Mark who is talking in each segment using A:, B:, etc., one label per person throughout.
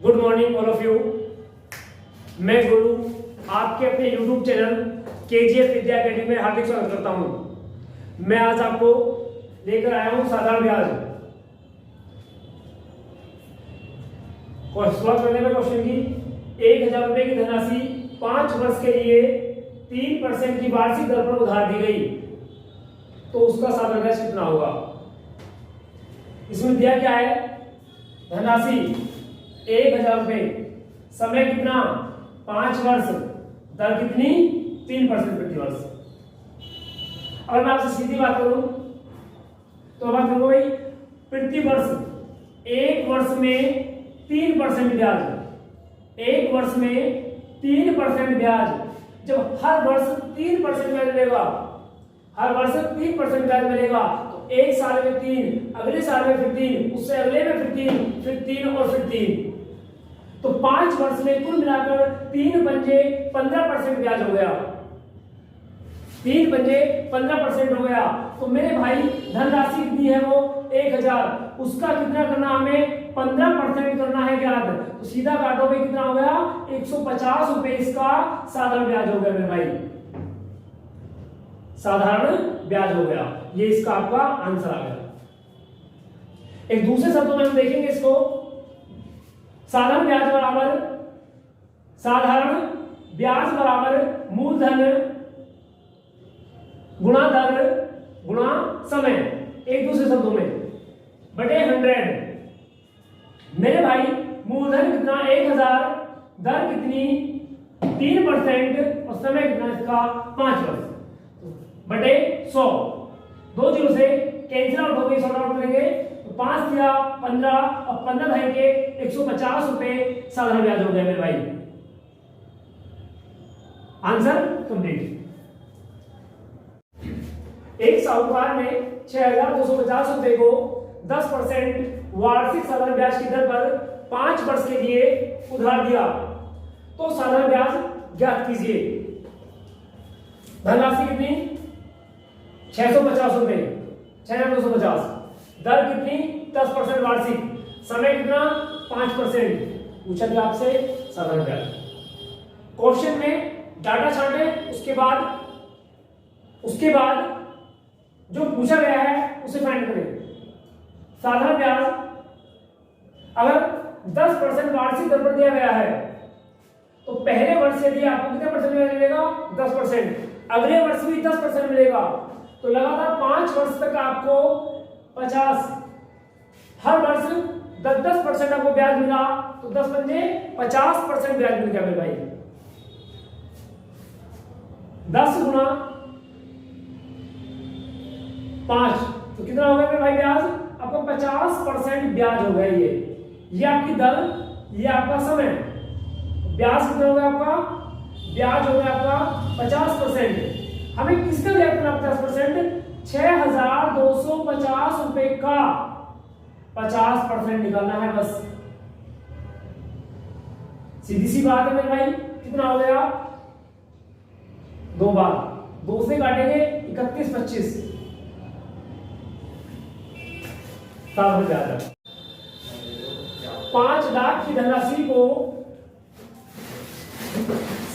A: Good morning all of you. मैं गुरु आपके अपने YouTube चैनल KGF विद्या अकेडमी में हार्दिक स्वागत करता हूं। मैं आज आपको लेकर आया हूं साधारण ब्याज। शुरुआत करने में क्वेश्चन की 1000 रुपए की धनराशि 5 वर्ष के लिए 3% की वार्षिक दर पर उधार दी गई तो उसका साधारण ब्याज कितना होगा। इसमें दिया क्या है, धनराशि 1000 रुपए, समय कितना 5 वर्ष, दर कितनी 3% प्रति वर्ष। अगर मैं आपसे सीधी बात करूं तो बात करूंगा भाई प्रति वर्ष 1 वर्ष में 3% ब्याज, 1 वर्ष में 3% ब्याज। जब हर वर्ष 3% ब्याज मिलेगा, हर वर्ष 3% ब्याज मिलेगा तो एक साल में 3, अगले साल में फिर 3, उससे अगले में फिर 3 और फिर 3, तो 5 वर्ष में कुल मिलाकर 3 पंजे 15% ब्याज हो गया। 3 पंजे 15% हो गया। तो मेरे भाई धनराशि कितनी है वो 1000, उसका कितना करना हमें 15% करना है ब्याज। तो सीधा काटो भाई कितना हो गया 150 रुपए इसका साधारण ब्याज हो गया मेरे भाई, साधारण ब्याज हो गया। ये इसका आपका आंसर आ गया। एक दूसरे शब्दों में हम देखेंगे इसको, साधारण ब्याज बराबर मूलधन गुणा दर गुणा समय, एक दूसरे शब्दों में बटे 100। मेरे भाई मूलधन कितना 1000, दर कितनी 3% और समय कितना इसका 5 वर्ष बटे 100। 2 जीरो से कैंसिल आउट हो गई, सॉर्ट आउट करेंगे तो 5 या 15 और 15 भाई के 150 रुपए साधारण ब्याज हो गया मेरे भाई। Answer complete. एक साहूकार ने 6250 रुपए को 10% वार्षिक साधारण ब्याज की दर पर 5 वर्ष के लिए उधार दिया तो साधारण ब्याज ज्ञात कीजिए। धनराशि कितनी 650 रुपए, 6250, दर कितनी 10% वार्षिक, समय कितना 5%, पूछा गया आपसे साधारण ब्याज। क्वेश्चन में डाटा छांटे, उसके बाद जो पूछा गया है उसे फाइंड करें। साधारण ब्याज अगर 10% वार्षिक दर पर दिया गया है तो पहले वर्ष यदि आपको कितने परसेंट मिलेगा 10%, अगले वर्ष भी 10% मिलेगा, तो लगातार 5 वर्ष तक आपको 50, हर वर्ष 10% आपको ब्याज मिला तो 10 पंजे 50% ब्याज मिल गया मेरे भाई। 10 गुना 5 तो कितना हो गया मेरे भाई ब्याज, आपको 50% ब्याज हो गया। ये आपकी दर, ये आपका समय, ब्याज कितना हो गया आपका, ब्याज हो गया आपका 50%। हमें किसका ब्याज मिला 50%, 6250 रुपए का 50% निकालना है बस, सीधी सी बात है मेरे भाई। कितना हो गया 2 बार, 2 से काटेंगे 31 25, 5 लाख की धनराशि को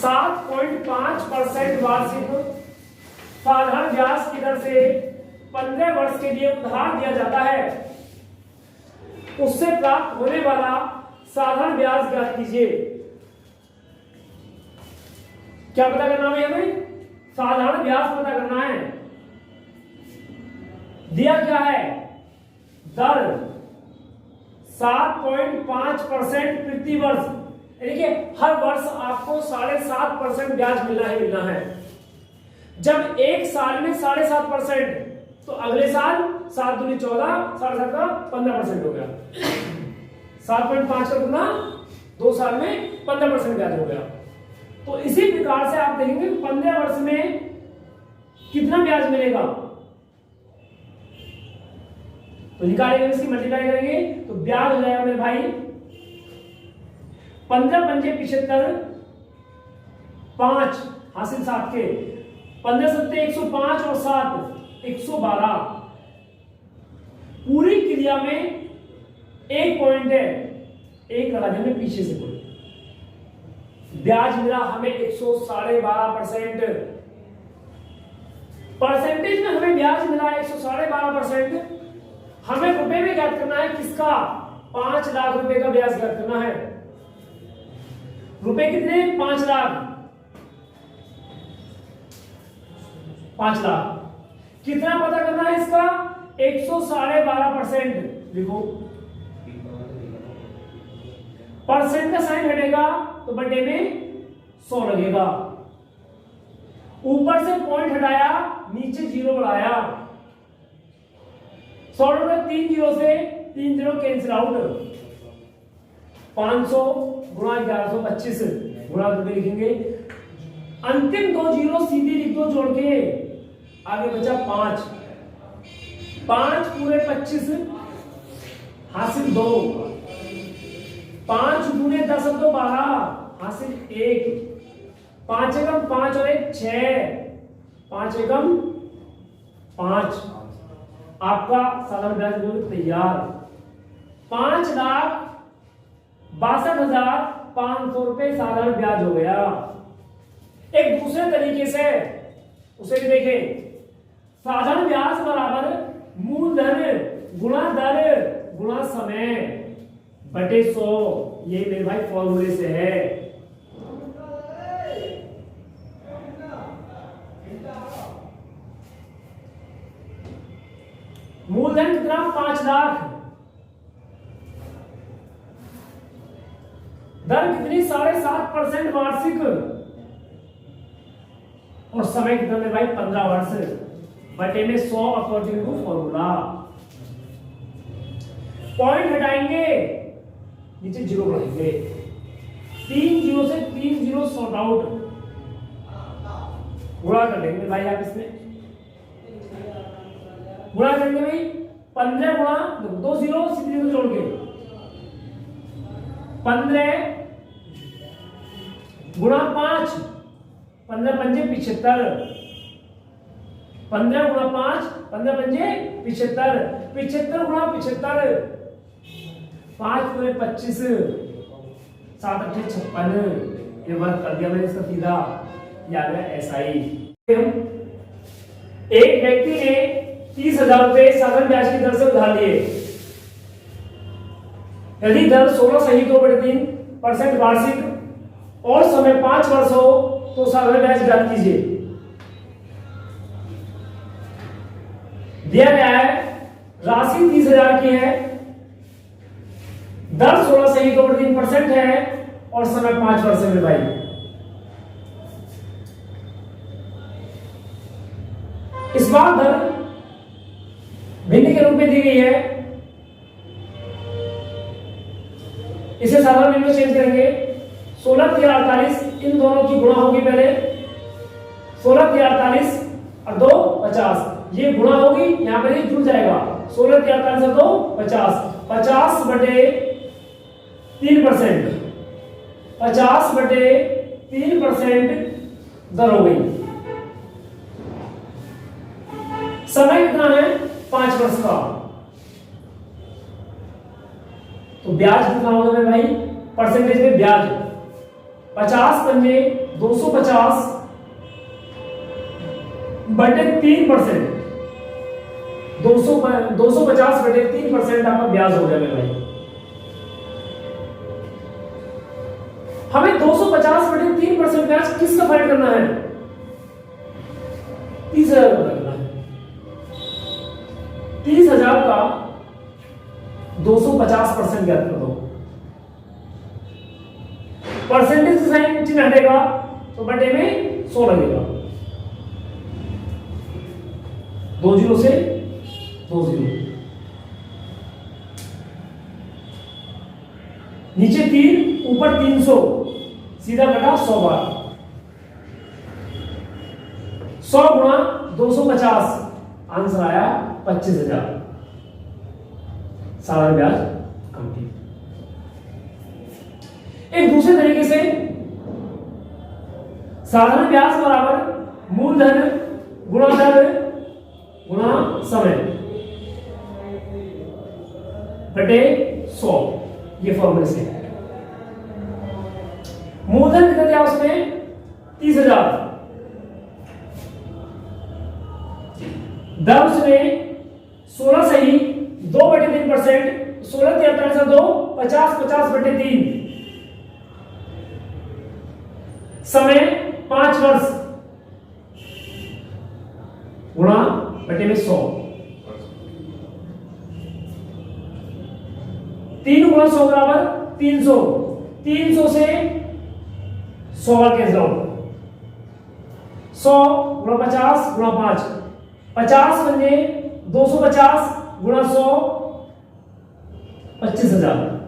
A: 7.5% वार्षिक साधारण ब्याज की दर से 15 वर्ष के लिए उधार दिया जाता है, उससे प्राप्त होने वाला साधारण ब्याज ज्ञात कीजिए। क्या पता करना है हमें, साधारण ब्याज पता करना है। दिया क्या है, दर 7.5% प्रति वर्ष, देखिए हर वर्ष आपको 7.5% ब्याज मिलना है। जब एक साल में 7.5%, तो अगले साल 7 दूनी 14, 7.5 का 15% हो गया। 7.5 का गुना 2 साल में 15% ब्याज हो गया। तो इसी प्रकार से आप देखेंगे 15 वर्ष में कितना ब्याज मिलेगा, तो निकालेंगे, इसकी मल्टीप्लाई करेंगे तो ब्याज हो जाएगा मेरे भाई 15 पंजे 75, 5 हासिल 7 के, 15 सत्ते 105 और 7 112। पूरी क्रिया में एक पॉइंट है, एक लगा देंगे पीछे से कोई। ब्याज मिला हमें 112.5%। परसेंटेज में हमें ब्याज मिला 112.5%। हमें रुपए में ज्ञात करना है किसका? 5 लाख रुपए का ब्याज ज्ञात करना है। रुपए कितने? 5 लाख। 5 लाख कितना पता करना है इसका? 112.5%। लिखो, परसेंट का साइन हटेगा तो बटे में 100 लगेगा। ऊपर से पॉइंट हटाया, नीचे जीरो बढ़ाया। 100 रुपए 3 जीरो से 3 जीरो कैंसिल आउट। 500 गुणा 1125 गुणा करके लिखेंगे। अंतिम 2 जीरो सीधे लिख दो जोड़ के, आगे बचा 5। 5 पूरे 25 हासिल 2। 5 दूने 10 अब तो 12 हासिल 1। 5 एकम 5 और 1 6। 5 एकम 5। आपका साधारण ब्याज बिल्कुल तैयार। 5,62,500 रुपए साधारण ब्याज हो गया। एक दूसरे तरीके से उसे भी देखें। साधारण ब्याज बराबर मूलधन गुणा दर गुणा समय बटे 100। ये मेरे भाई फॉर्मूले से है। मूलधन कितना? 5 लाख। दर कितनी? 7.5% वार्षिक। और समय कितना मेरे भाई? 15 वर्ष बटे में 100 अकॉर्डिंग टू फॉर्मूला। पॉइंट हटाएंगे, नीचे जीरो बढ़ाएंगे। 3 जीरो से 3 जीरो सॉर्ट आउट, गुणा कर लेंगे भाई। आप इसमें गुणा करेंगे भाई। 15 गुणा 2 जीरो सीधे जीरो जोड़ के 15 गुणा 5, 15 पंजे 75। 15 गुणा 5, 15 पंजे 75। 75 गुणा 75, 5 पूरे 25, 7 अट्ठे 56। ये वर्क कर दिया मैंने इसका सीधा। याद है एसआई। एक व्यक्ति ने 30,000 रुपए साधारण ब्याज की दर से उधार लिए। यदि दर 16 सही 2/3% वार्षिक और समय 5 वर्ष हो तो साधारण ब्याज ज्ञात कीजिए। दिया गया है राशि 30,000 की है, दर 16 सही 2/3% है और समय 5 वर्ष में भाई। इस बार दर भिन्न के रूप में दी गई है। इसे साधारण में चेंज करेंगे। 16 3 48, इन दोनों की गुणा होगी पहले। 16 3 48 और 2 50, ये गुणा होगी, यहां पर जुड़ जाएगा। 16 3 48 और 2 50, 50 बटे 3%, 50 बटे 3% दर हो गई। समय कितना है? 5 वर्ष का। तो ब्याज कितना होगा मेरे भाई? परसेंटेज में ब्याज 50 पंजे 250 बटे 3%। 250 बटे 3% आपका ब्याज हो गया मेरे भाई। हमें 250 बटे 3% ब्याज किसका फाइंड करना है? 30,000 का करना है। 30,000 का 250% ज्ञात कर दो। परसेंटेज साइन चिन्ह हटेगा तो बटे में 100 लगेगा। 2 जीरो से 2 जीरो, नीचे 3 ऊपर 300, सीधा कटा 100 बार। 100 गुणा 250, आंसर आया 25,000। साधारण ब्याज कंप्लीट। एक दूसरे तरीके से साधारण ब्याज बराबर मूलधन गुणा दर गुणा समय बटे 100, ये फॉर्मूले से है। मूलधन कितना दिया उसमें 30,000। दर उसने 16 सही 2/3%, 16 73 से 2 50 50/3, समय 5 वर्ष गुणा बटे में 100, 3 गुणा 100 बराबर 300, 300 से 100 कैंसिल आउट, 100 गुणा 50 गुणा 5, 50 बने 250 गुणा 100 25,000।